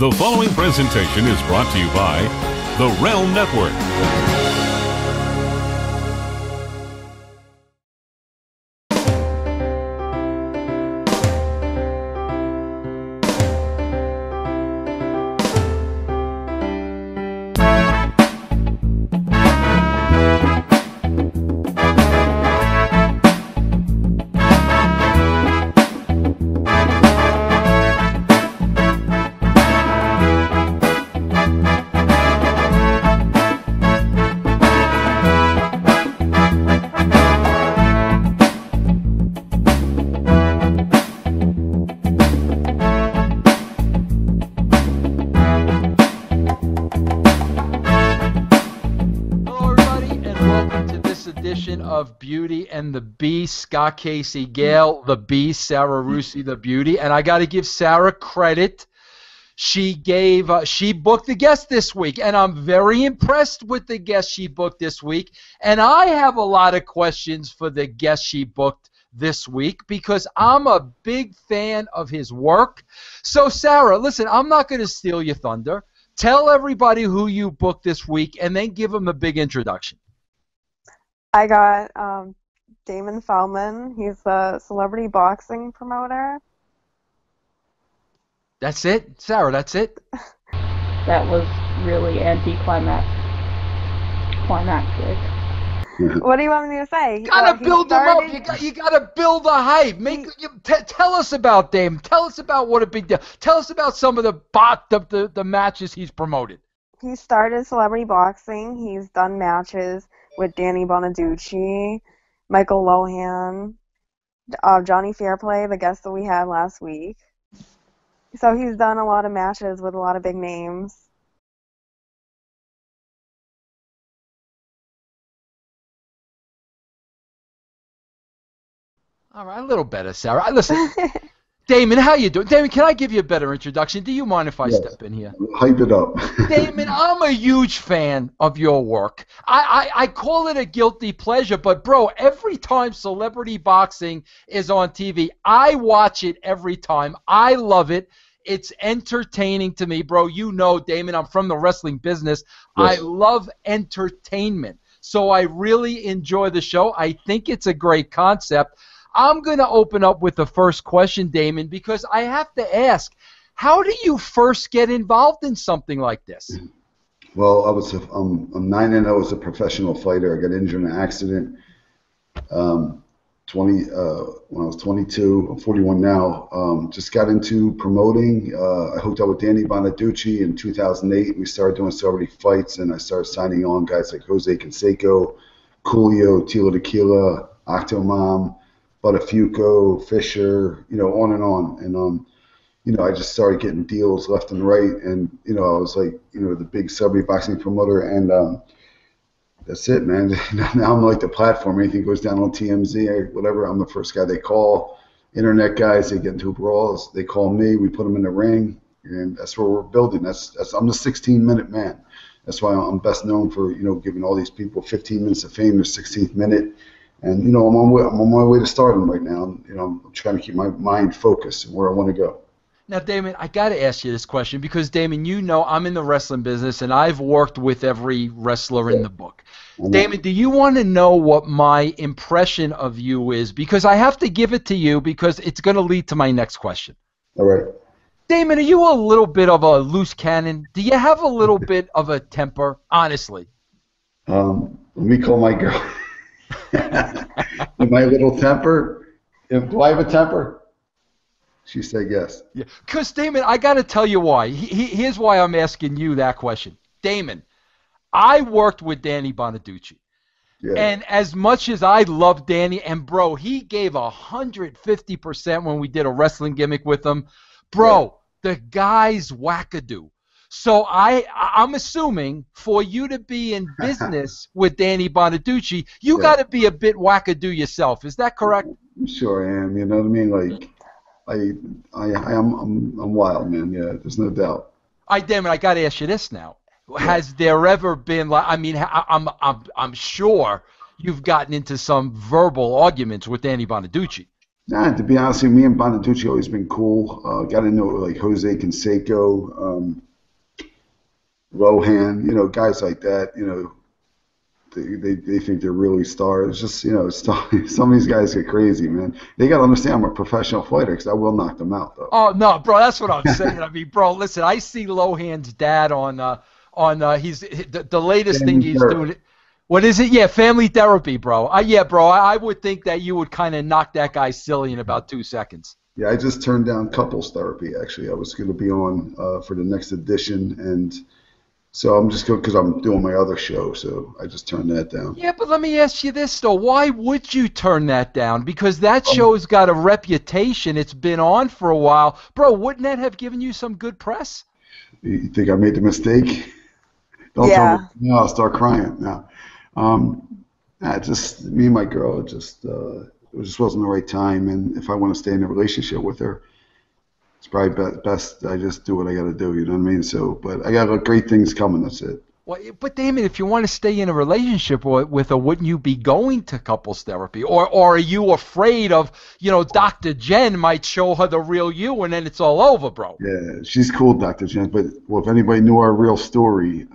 The following presentation is brought to you by the Realm Network. Of Beauty and the Beast, Scott Casey Gale, the Beast, Sarah Russi, the Beauty, and I got to give Sarah credit. She booked the guest this week, and I'm very impressed with the guest she booked this week. And I have a lot of questions for the guest she booked this week because I'm a big fan of his work. So, Sarah, listen, I'm not going to steal your thunder. Tell everybody who you booked this week, and then give them a big introduction. I got Damon Feldman. He's a celebrity boxing promoter. That's it? Sarah, that's it? That was really climactic. What do you want me to say? You gotta build them up. You gotta build the hype. Tell us about Damon. Tell us about what a big deal. Tell us about some of the matches he's promoted. He started celebrity boxing. He's done matches with Danny Bonaducci, Michael Lohan, Johnny Fairplay, the guest that we had last week. So he's done a lot of matches with a lot of big names. All right, a little better, Sarah. Listen, Damon, how you doing? Damon, can I give you a better introduction? Do you mind if I step in here? Hype it up. Damon, I'm a huge fan of your work. I call it a guilty pleasure, but, bro, every time celebrity boxing is on TV, I watch it every time. I love it. It's entertaining to me, bro. You know, Damon, I'm from the wrestling business. Yes. I love entertainment. So I really enjoy the show. I think it's a great concept. I'm going to open up with the first question, Damon, because I have to ask, how do you first get involved in something like this? Well, I'm 9-0 as a professional fighter. I got injured in an accident when I was 22. I'm 41 now. Just got into promoting. I hooked up with Danny Bonaducci in 2008. We started doing celebrity fights, and I started signing on guys like Jose Canseco, Coolio, Tila Tequila, Octomom, Buttafuoco, Fisher, on and on. And, I just started getting deals left and right. And, I was like, the big celebrity boxing promoter. And that's it, man. Now I'm like the platform. Anything goes down on TMZ or whatever, I'm the first guy they call. Internet guys, they get into brawls. They call me. We put them in the ring. And that's where we're building. I'm the 16-minute man. That's why I'm best known for, giving all these people 15 minutes of fame, their 16th minute. And, I'm on my way to stardom right now. I'm trying to keep my mind focused on where I want to go. Now, Damon, I got to ask you this question because, Damon, I'm in the wrestling business, and I've worked with every wrestler in the book. Damon, do you want to know what my impression of you is? Because I have to give it to you because it's going to lead to my next question. All right. Damon, are you a little bit of a loose cannon? Do you have a little bit of a temper, honestly? Let me call my girl. My little temper. Do I have a temper? She said yes. Yeah. Because, Damon, I got to tell you why. Here's why I'm asking you that question. Damon, I worked with Danny Bonaducci. Yeah. And as much as I love Danny, and, bro, he gave 150% when we did a wrestling gimmick with him. Bro, the guy's wackadoo. So I'm assuming for you to be in business with Danny Bonaducci, you got to be a bit wackadoo yourself. Is that correct? Sure I am. You know what I mean? Like, I'm wild, man. Yeah, there's no doubt. Damon, I got to ask you this now. Has there ever been, like, I mean, I'm sure you've gotten into some verbal arguments with Danny Bonaducci. Nah, to be honest with you, me and Bonaducci always been cool. Got to know like Jose Canseco, Lohan, guys like that. They think they're really stars. Just some of these guys get crazy, man. They got to understand I'm a professional fighter because I will knock them out though. Oh no, bro, that's what I'm saying. I mean, bro, listen, I see Lohan's dad on he's the latest thing he's doing. What is it? Yeah, family therapy, bro. Yeah, bro, I would think that you would kind of knock that guy silly in about 2 seconds. Yeah, I just turned down couples therapy. Actually, I was going to be on for the next edition, and so I'm just going because I'm doing my other show, so I just turned that down. Yeah, but let me ask you this though: why would you turn that down? Because that show's got a reputation; it's been on for a while, bro. Wouldn't that have given you some good press? You think I made the mistake? Don't tell me. No, I'll start crying now. Just me and my girl. It just wasn't the right time, and if I want to stay in a relationship with her, it's probably best I just do what I got to do. You know what I mean? So, but I got great things coming. That's it. Well, but Damon, if you want to stay in a relationship with her, wouldn't you be going to couples therapy, or are you afraid of Dr. Jen might show her the real you, and then it's all over, bro? Yeah, she's cool, Dr. Jen. But if anybody knew our real story,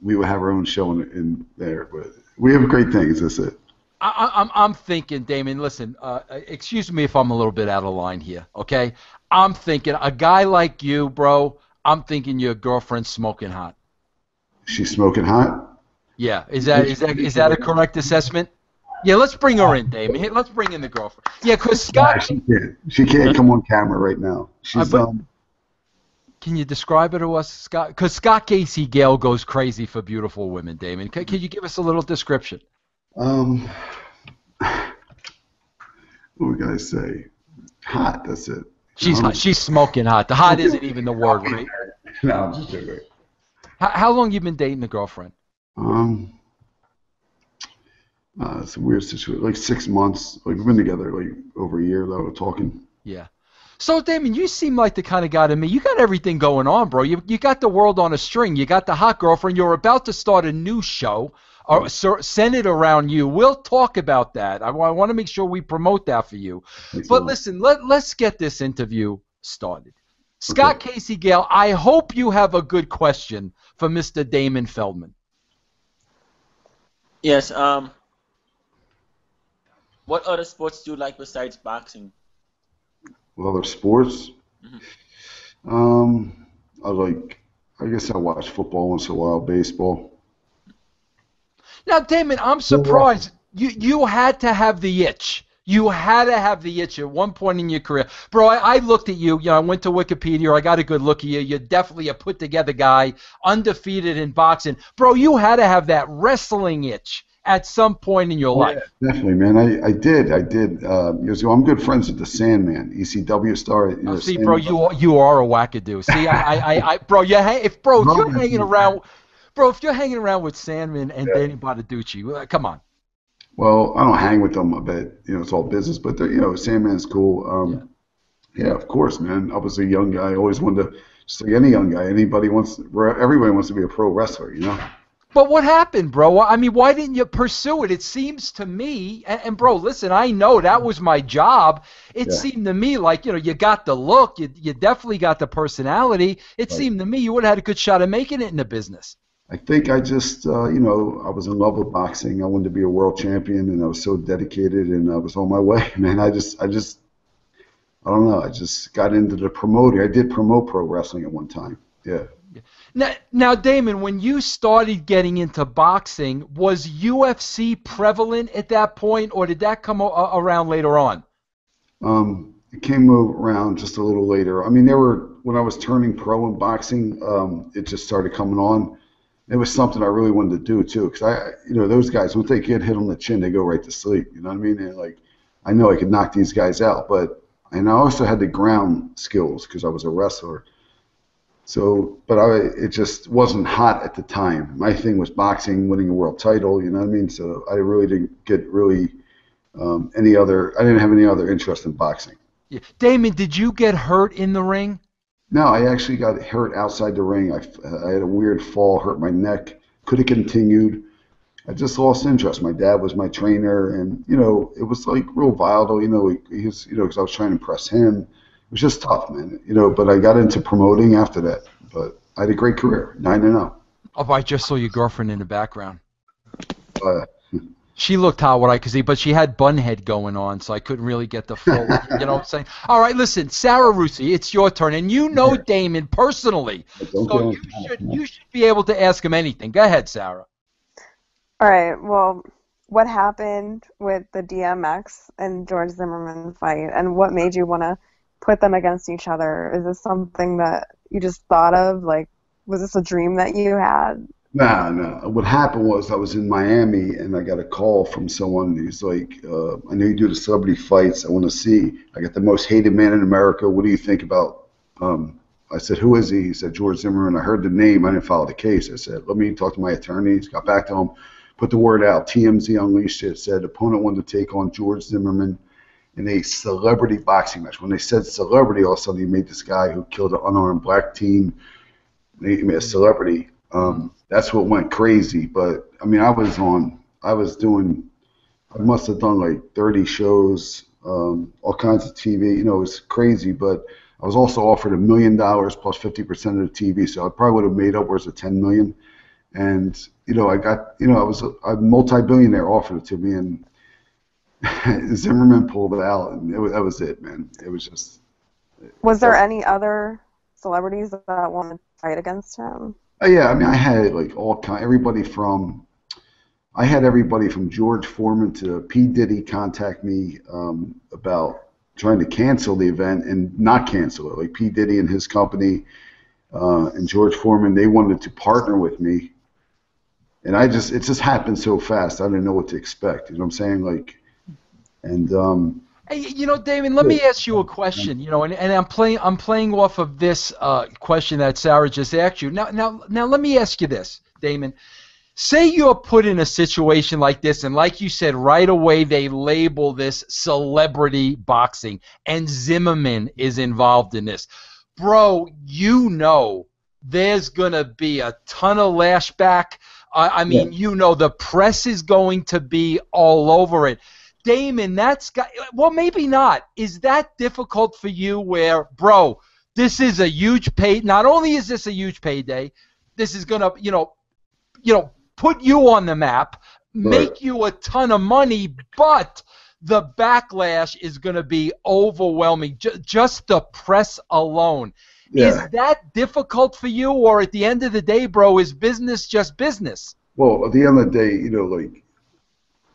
we would have our own show in there. But we have great things. That's it. I'm thinking, Damon, listen, excuse me if I'm a little bit out of line here, okay? I'm thinking a guy like you, bro, I'm thinking your girlfriend's smoking hot. She's smoking hot? Yeah. Is that a correct assessment? Yeah, let's bring her in, Damon. Here, let's bring in the girlfriend. Yeah, because Scott... She can't come on camera right now. She's Can you describe it to us, Scott? Because Scott Casey Gale goes crazy for beautiful women, Damon. Can you give us a little description? What can I say? Hot, that's it. She's hot. She's smoking hot. The hot isn't even the word, right? No, I'm just joking. How long you been dating a girlfriend? It's a weird situation. Like 6 months. Like we've been together like over a year though, talking. Yeah. So Damon, you seem like the kind of guy to me. You got everything going on, bro. You got the world on a string. You got the hot girlfriend. You're about to start a new show. Centered around you. We'll talk about that. I want to make sure we promote that for you. But listen, let's get this interview started. Scott Casey Gale, I hope you have a good question for Mr. Damon Feldman. Yes. What other sports do you like besides boxing? What other sports? Mm-hmm. I guess I watch football once in a while, baseball. Now, Damon, I'm surprised. You had to have the itch. You had to have the itch at one point in your career. Bro, I looked at you. I went to Wikipedia. I got a good look at you. You're definitely a put-together guy, undefeated in boxing. Bro, you had to have that wrestling itch at some point in your life. Yeah, definitely, man. I did. Years ago, I'm good friends with the Sandman, ECW star. See, bro, you are a wackadoo. See, bro, if you're hanging around... Bro, if you're hanging around with Sandman and Danny Bonaducci, come on. Well, I don't hang with them a bit. It's all business. But, Sandman's cool. Yeah, of course, man. I was a young guy. I always wanted to, just like any young guy, everybody wants to be a pro wrestler, But what happened, bro? I mean, why didn't you pursue it? It seems to me, and bro, listen, I know that was my job. It seemed to me like, you got the look. You definitely got the personality. It seemed to me you would have had a good shot at making it in the business. I think I just, I was in love with boxing. I wanted to be a world champion, and I was so dedicated, and I was on my way, man. I don't know. I just got into the promoting. I did promote pro wrestling at one time. Yeah. Now, Damon, when you started getting into boxing, was UFC prevalent at that point, or did that come around later on? It came around just a little later. I mean, when I was turning pro in boxing, it just started coming on. It was something I really wanted to do too, because those guys, once they get hit on the chin, they go right to sleep. You know what I mean? And I know I could knock these guys out, and I also had the ground skills because I was a wrestler. So, but it just wasn't hot at the time. My thing was boxing, winning a world title. You know what I mean? So I really didn't get I didn't have any other interest in boxing. Yeah. Damon, did you get hurt in the ring? No, I actually got hurt outside the ring. I had a weird fall, hurt my neck. Could have continued. I just lost interest. My dad was my trainer, and it was like real volatile. He was, because I was trying to impress him. It was just tough, man. But I got into promoting after that. But I had a great career, 9-0. Oh, I just saw your girlfriend in the background. Uh, She looked hot, but she had bun head going on, so I couldn't really get the full, you know what I'm saying? All right, listen, Sarah Russi, it's your turn, and you know Damon personally, so you should be able to ask him anything. Go ahead, Sarah. All right, well, what happened with the DMX and George Zimmerman fight, and what made you want to put them against each other? Is this something that you just thought of? Like, was this a dream that you had? No. What happened was I was in Miami and I got a call from someone who's like, I know you do the celebrity fights. I want to see. I got the most hated man in America. What do you think about? I said, who is he? He said, George Zimmerman. I heard the name. I didn't follow the case. I said, let me talk to my attorneys. Got back to him, put the word out. TMZ unleashed it. Said opponent wanted to take on George Zimmerman in a celebrity boxing match. When they said celebrity, all of a sudden he made this guy who killed an unarmed black teen, made him a celebrity. That's what went crazy. But I mean, I must have done like 30 shows, all kinds of TV. It was crazy. But I was also offered $1 million plus 50% of the TV, so I probably would have made upwards of $10 million. And I got, I was a multi-billionaire offered it to me, and Zimmerman pulled it out, and that was it, man. It was just. Was there any other celebrities that wanted to fight against him? Yeah, I mean, I had like everybody from George Foreman to P. Diddy contact me about trying to cancel the event and not cancel it. Like P. Diddy and his company and George Foreman, they wanted to partner with me, and it just happened so fast. I didn't know what to expect. You know what I'm saying? Like, and Hey, Damon, let me ask you a question. And I'm playing off of this question that Sarah just asked you. Now, let me ask you this, Damon. Say you're put in a situation like this, and like you said, right away they label this celebrity boxing, and Zimmerman is involved in this. Bro, there's going to be a ton of lashback. The press is going to be all over it. Damon, maybe not. Is that difficult for you where, bro, this is a huge not only is this a huge payday, this is going to, put you on the map, make you a ton of money, but the backlash is going to be overwhelming, just the press alone. Yeah. Is that difficult for you, or at the end of the day, bro, is business just business? Well, at the end of the day,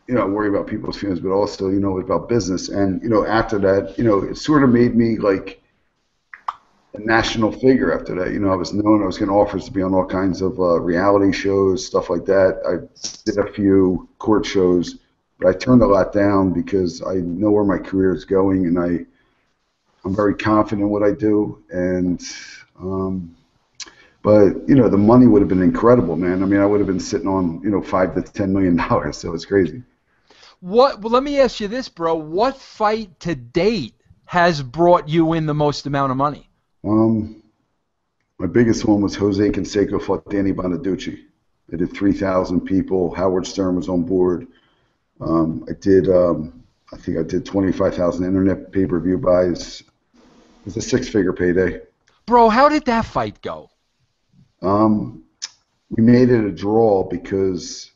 I worry about people's feelings, but also, about business. And, after that, it sort of made me like a national figure after that. I was known. I was getting offers to be on all kinds of reality shows, stuff like that. I did a few court shows, but I turned a lot down because I know where my career is going, and I'm very confident in what I do. And, but, the money would have been incredible, man. I mean, I would have been sitting on, $5 to $10 million, so it's crazy. Well, let me ask you this, bro. What fight to date has brought you in the most amount of money? My biggest one was Jose Canseco fought Danny Bonaducci. I did 3,000 people. Howard Stern was on board. I think I did 25,000 internet pay-per-view buys. It was a six-figure payday. Bro, how did that fight go? We made it a draw because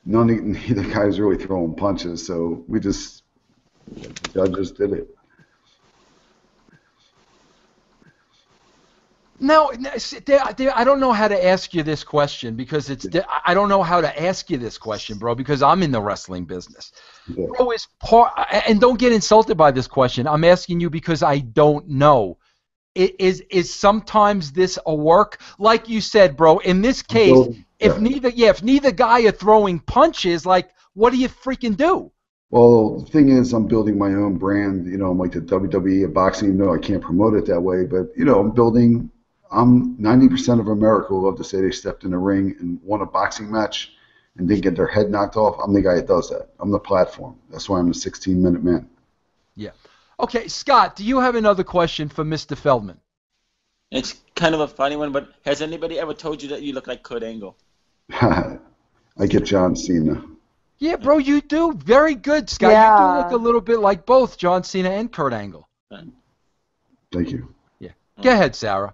neither guy was really throwing punches, so the judges did it. Now, I don't know how to ask you this question because I don't know how to ask you this question, bro, because I'm in the wrestling business. Yeah. Bro, and don't get insulted by this question. I'm asking you because I don't know. Is sometimes this a work? Like you said, bro, in this case, if neither guy are throwing punches, like, what do you freaking do? Well, the thing is, I'm building my own brand. I'm like the WWE of boxing. No, I can't promote it that way, but I'm 90% of America will love to say they stepped in the ring and won a boxing match and didn't get their head knocked off. I'm the guy that does that. I'm the platform. That's why I'm the 16-minute man. Yeah. Okay, Scott, do you have another question for Mr. Feldman? It's kind of a funny one, but has anybody ever told you that you look like Kurt Angle? I I get John Cena. Yeah, bro, you do. Very good, Scott. Yeah. You do look a little bit like both John Cena and Kurt Angle. Thank you. Yeah. Go ahead, Sarah.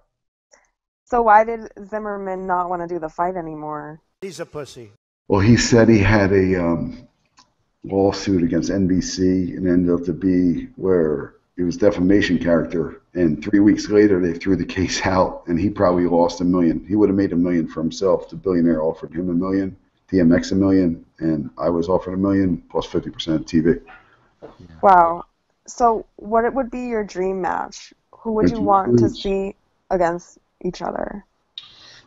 So why did Zimmerman not want to do the fight anymore? He's a pussy. Well, he said he had a lawsuit against NBC and ended up to be where it was defamation character. And 3 weeks later, they threw the case out, and he probably lost $1 million. He would have made $1 million for himself. The billionaire offered him $1 million, DMX $1 million, and I was offered $1 million plus 50% TV. Wow. So what would be your dream match? Who would you want to see against each other?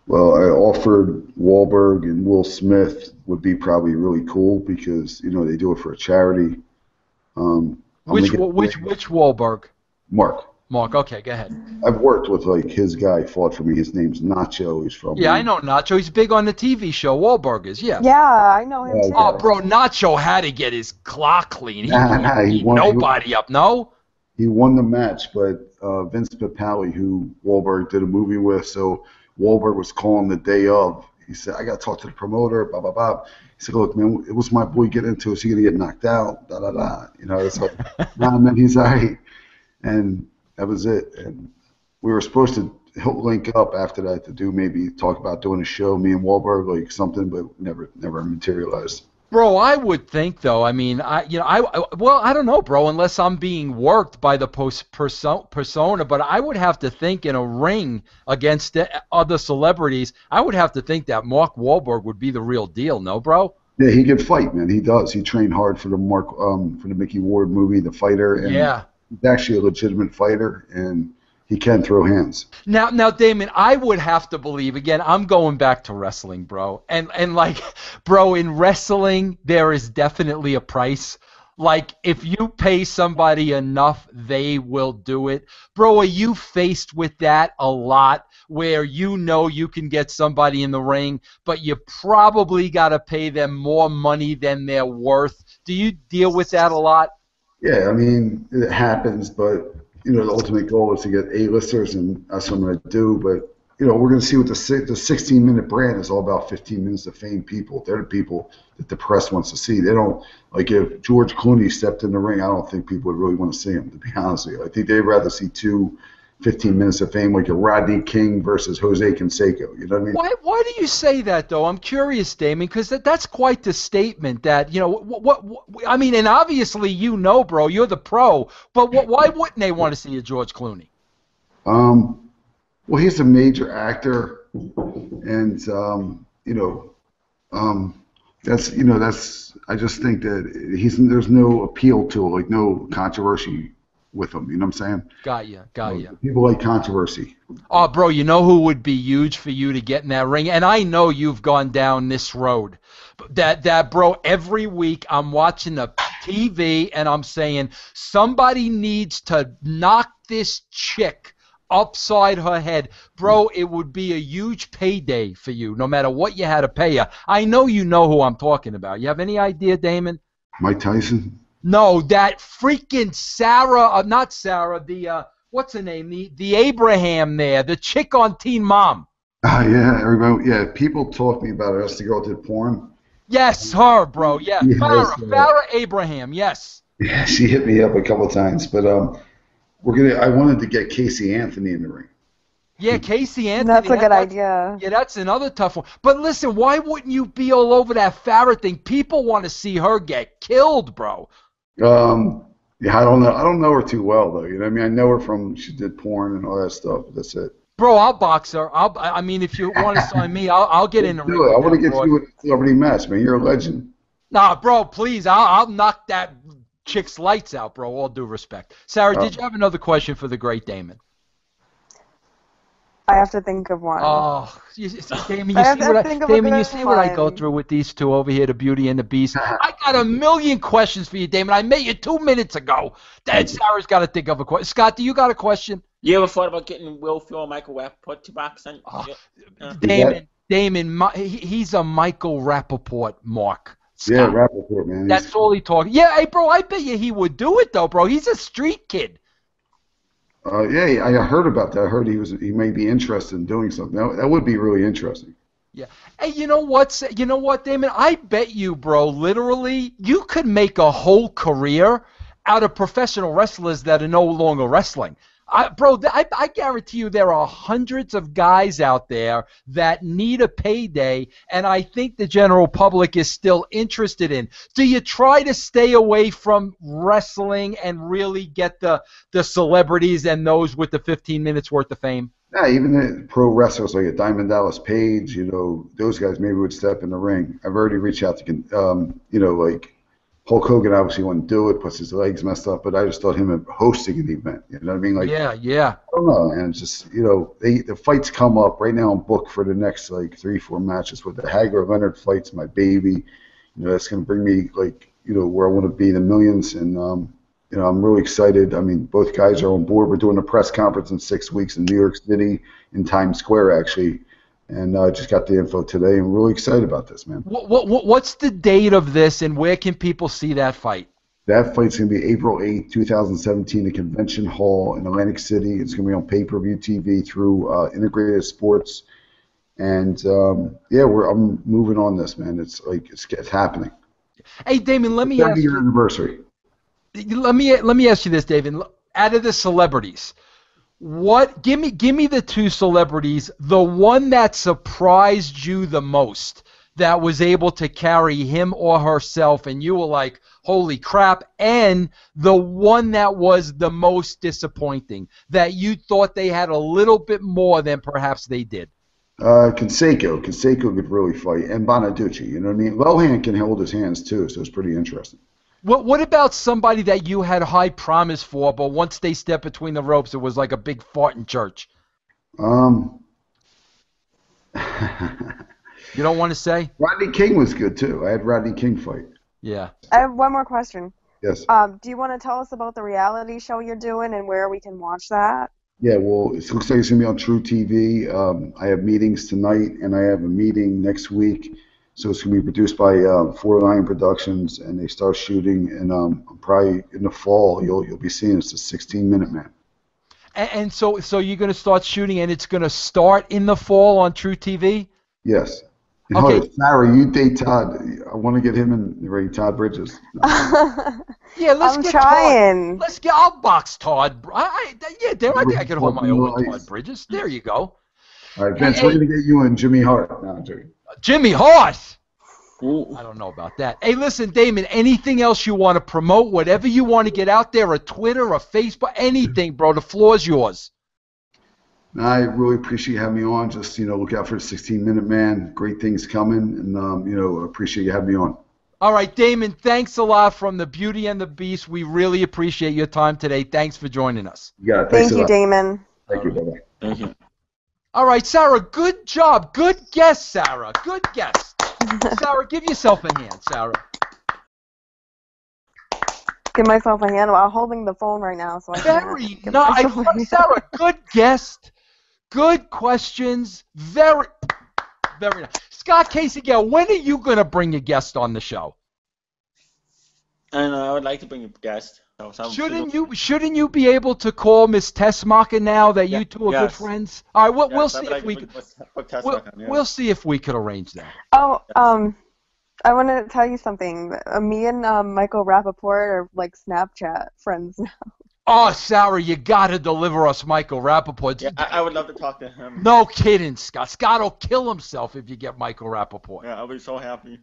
Well, I offered Wahlberg and Will Smith would be probably really cool because, you know, they do it for a charity. Which Wahlberg? Mark. Mark, okay, go ahead. I've worked with, like, his guy fought for me. His name's Nacho. He's from... Yeah, I know Nacho. He's big on the TV show, Wahlberg is, yeah. Yeah, I know him too. Oh, bro, Nacho had to get his clock clean. He beat won, nobody up, no? He won the match, but Vince Papale, who Wahlberg did a movie with, so Wahlberg was calling the day of. He said, I got to talk to the promoter, blah, blah, blah. He said, look, man, it was my boy getting into it. Is he going to get knocked out? Da, da, da. You know, it's like, nah, man, he's all right. And that was it. And we were supposed to link up after that to do maybe talk about doing a show, me and Wahlberg, like something, but never materialized. Bro, I would think though. I mean, I don't know, bro. Unless I'm being worked by the persona, but I would have to think in a ring against other celebrities. I would have to think that Mark Wahlberg would be the real deal. No, bro. Yeah, he can fight, man. He does. He trained hard for the Mickey Ward movie, The Fighter. And yeah. He's actually a legitimate fighter, and he can throw hands. Now, Damon, I would have to believe, again, I'm going back to wrestling, bro. And like, bro, in wrestling, there is definitely a price. Like, if you pay somebody enough, they will do it. Bro, are you faced with that a lot, where you know you can get somebody in the ring, but you probably got to pay them more money than they're worth? Do you deal with that a lot? Yeah, I mean, it happens, but, you know, the ultimate goal is to get A-listers, and that's what I'm going to do. But, you know, we're going to see what the 16-minute brand is all about. 15 minutes of famed people. They're the people that the press wants to see. They don't, like, if George Clooney stepped in the ring, I don't think people would really want to see him, to be honest with you. I think they'd rather see 15 minutes of fame, like a Rodney King versus Jose Canseco. You know what I mean? Why do you say that, though? I'm curious, Damon, because that's quite the statement that, you know, what I mean, and obviously you know, bro, you're the pro, but why wouldn't they want to see a George Clooney? Well, he's a major actor, and, that's I just think that there's no appeal to it, like no controversy with him, you know what I'm saying? Got you. People like controversy. Oh, bro, you know who would be huge for you to get in that ring? And I know you've gone down this road. That bro, every week I'm watching the TV and I'm saying somebody needs to knock this chick upside her head. Bro, it would be a huge payday for you, no matter what you had to pay her. I know you know who I'm talking about. You have any idea, Damon? Mike Tyson? No, that freaking Sarah, not Sarah, what's her name? The Abraham there, the chick on Teen Mom. Yeah, everybody, yeah, people talk to me about her. That's the girl that did porn. Yes, her, bro, yeah. Yes, Farrah Abraham, yes. Yeah, she hit me up a couple of times, but I wanted to get Casey Anthony in the ring. Yeah, Casey Anthony. That's a good idea. Yeah, that's another tough one. But listen, why wouldn't you be all over that Farrah thing? People want to see her get killed, bro. Yeah, I don't know. I don't know her too well, though. You know what I mean? I know her from she did porn and all that stuff. That's it. Bro, I'll box her. I mean, if you want to sign me, I'll get in the ring. I want to get you in a celebrity match, man. You're a legend. Nah, bro, please. I'll knock that chick's lights out, bro. All due respect. Sarah, did you have another question for the great Damon? I have to think of one. Oh, Damon, you see what I go through with these two over here, the Beauty and the Beast? I got a million questions for you, Damon. I met you 2 minutes ago. Then Sarah's got to think of a question. Scott, do you got a question? You ever thought about getting Will Ferrell and Michael Rappaport to boxing? Damon, he's a Michael Rappaport mark. Scott. Yeah, Rappaport, man. That's all he talks. Yeah, hey, bro, I bet you he would do it, though, bro. He's a street kid. Yeah, I heard about that. I heard he may be interested in doing something. That would be really interesting. Yeah. Hey, you know what? You know what, Damon? I bet you, bro, literally, you could make a whole career out of professional wrestlers that are no longer wrestling. I guarantee you there are hundreds of guys out there that need a payday, and I think the general public is still interested in. Do you try to stay away from wrestling and really get the celebrities and those with the 15 minutes worth of fame? Yeah, even the pro wrestlers like a Diamond Dallas Page, those guys maybe would step in the ring. I've already reached out to, like Hulk Hogan obviously wouldn't do it, plus his legs messed up, but I just thought him hosting an event, you know what I mean? Like, yeah. I don't know, and it's just, the fights come up. Right now I'm booked for the next, 3-4 matches with the Hagler-Leonard fight's my baby. That's going to bring me, where I want to be, the millions, and, I'm really excited. I mean, both guys are on board. We're doing a press conference in 6 weeks in New York City, in Times Square, actually. And I just got the info today. I'm really excited about this, man. What's the date of this, and where can people see that fight? That fight's going to be April 8th, 2017, at Convention Hall in Atlantic City. It's going to be on pay-per-view TV through Integrated Sports. And, I'm moving on this, man. It's happening. Hey, Damon, let me ask you. Anniversary. Let me ask you this, David. Out of the celebrities, give me the two celebrities, the one that surprised you the most, that was able to carry him or herself, and you were like, holy crap, and the one that was the most disappointing, that you thought they had a little bit more than perhaps they did. Canseco could really fight, and Bonaducci, you know what I mean? Lohan can hold his hands too, so it's pretty interesting. What about somebody that you had high promise for, but once they stepped between the ropes, it was like a big fart in church? You don't want to say? Rodney King was good too. I had Rodney King fight. Yeah. I have one more question. Yes. Do you want to tell us about the reality show you're doing and where we can watch that? Yeah, well, it looks like it's going to be on True TV. I have meetings tonight, and I have a meeting next week. So it's going to be produced by 409 Productions, and they start shooting, and probably in the fall you'll be seeing it's a 16-minute man. And so you're going to start shooting, and it's going to start in the fall on True TV? Yes. Okay. Sarah, you date Todd. I want to get him in Todd Bridges. Yeah, I'm trying. Todd. I'll box Todd. I think I can hold my own with Todd Bridges. There you go. All right, Vince, we're going to get you and Jimmy Hart. No, I'm joking. Jimmy Hart? Ooh. I don't know about that. Hey, listen, Damon, anything else you want to promote, whatever you want to get out there, a Twitter, a Facebook, anything, bro, the floor's yours. I really appreciate you having me on. Just, look out for the 16-minute man. Great things coming, and, appreciate you having me on. All right, Damon, thanks a lot from the Beauty and the Beast. We really appreciate your time today. Thanks for joining us. Yeah, Thank you, Damon. Thank you. Bye-bye. Thank you. All right, Sarah, good job. Good guess, Sarah. Good guess. Sarah, give yourself a hand, Sarah. Give myself a hand while holding the phone right now. So Very nice. Sarah, good guess. Good questions. Very, very nice. Scott, Casey Gale, when are you going to bring a guest on the show? And I would like to bring a guest. Shouldn't you be able to call Miss Tessmacher now that you two are good friends? All right, we'll see if we could. We'll see if we could arrange that. Oh, I want to tell you something. Me and Michael Rappaport are like Snapchat friends now. Oh, Sarah, you got to deliver us Michael Rappaport. Yeah, I would love to talk to him. No kidding, Scott. Scott will kill himself if you get Michael Rappaport. Yeah, I'll be so happy.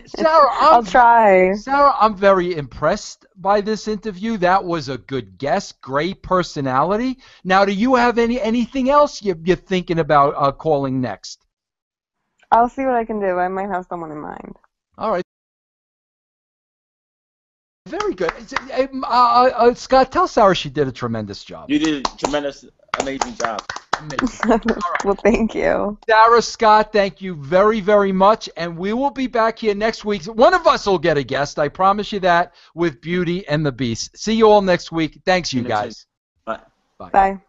Sarah, I'll try. Sarah, I'm very impressed by this interview. That was a good guess. Great personality. Now, do you have anything else you're thinking about calling next? I'll see what I can do. I might have someone in mind. All right. Very good. Scott, tell Sarah she did a tremendous job. You did a tremendous, amazing job. Amazing. All right. Well, thank you. Sarah, Scott, thank you very, very much. And we will be back here next week. One of us will get a guest. I promise you that, with Beauty and the Beast. See you all next week. Thanks, you guys. Bye. Bye.